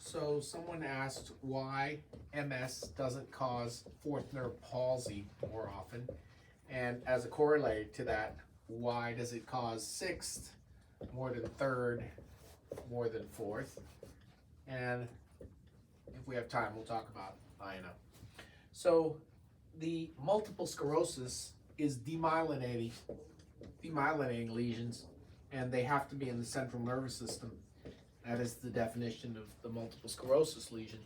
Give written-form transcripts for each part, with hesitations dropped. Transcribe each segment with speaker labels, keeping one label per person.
Speaker 1: So someone asked why MS doesn't cause fourth nerve palsy more often, and as a corollary to that, why does it cause sixth more than third, more than fourth? And if we have time, we'll talk about INO. So the multiple sclerosis is demyelinating lesions, and they have to be in the central nervous system. That is the definition of the multiple sclerosis lesion.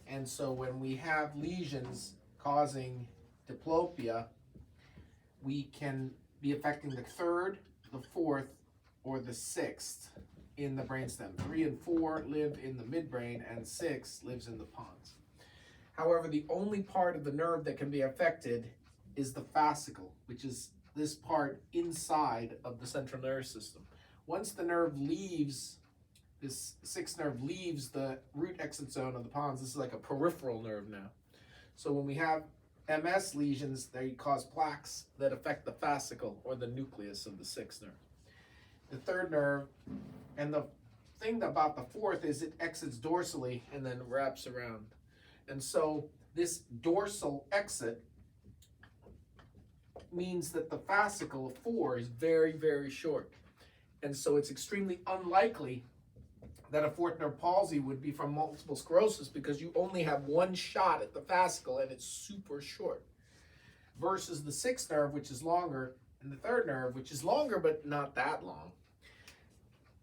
Speaker 1: And so when we have lesions causing diplopia, we can be affecting the third, the fourth, or the sixth in the brainstem. 3 and 4 live in the midbrain, and 6 lives in the pons. However, the only part of the nerve that can be affected is the fascicle, which is this part inside of the central nervous system. Once the nerve leaves, this sixth nerve leaves the root exit zone of the pons, this is like a peripheral nerve now. So when we have MS lesions, they cause plaques that affect the fascicle or the nucleus of the sixth nerve. The third nerve, and the thing about the fourth is it exits dorsally and then wraps around. And so this dorsal exit means that the fascicle of 4 is very, very short. And so it's extremely unlikely that a fourth nerve palsy would be from multiple sclerosis because you only have one shot at the fascicle and it's super short. Versus the sixth nerve, which is longer, and the third nerve, which is longer but not that long.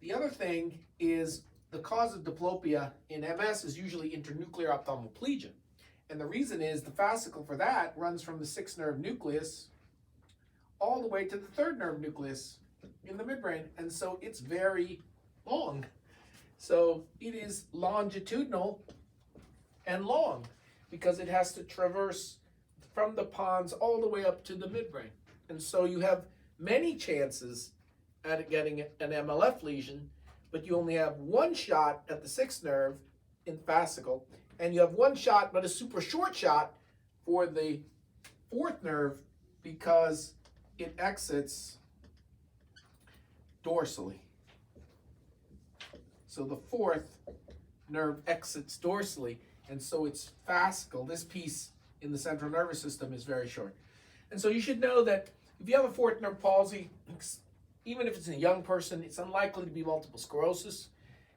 Speaker 1: The other thing is the cause of diplopia in MS is usually internuclear ophthalmoplegia. And the reason is the fascicle for that runs from the sixth nerve nucleus all the way to the third nerve nucleus in the midbrain. And so it's very long. So it is longitudinal and long because it has to traverse from the pons all the way up to the midbrain. And so you have many chances at getting an MLF lesion, but you only have one shot at the sixth nerve in fascicle, and you have one shot, but a super short shot for the fourth nerve because it exits dorsally. So the fourth nerve exits dorsally, and so its fascicle, this piece in the central nervous system, is very short. And so you should know that if you have a fourth nerve palsy, even if it's in a young person, it's unlikely to be multiple sclerosis.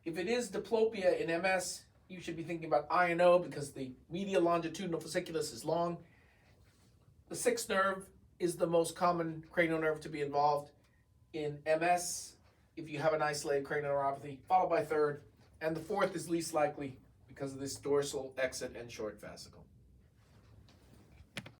Speaker 1: If it is diplopia in MS, you should be thinking about INO because the medial longitudinal fasciculus is long. The sixth nerve is the most common cranial nerve to be involved in MS if you have an isolated cranial neuropathy, followed by third, and the fourth is least likely because of this dorsal exit and short fascicle.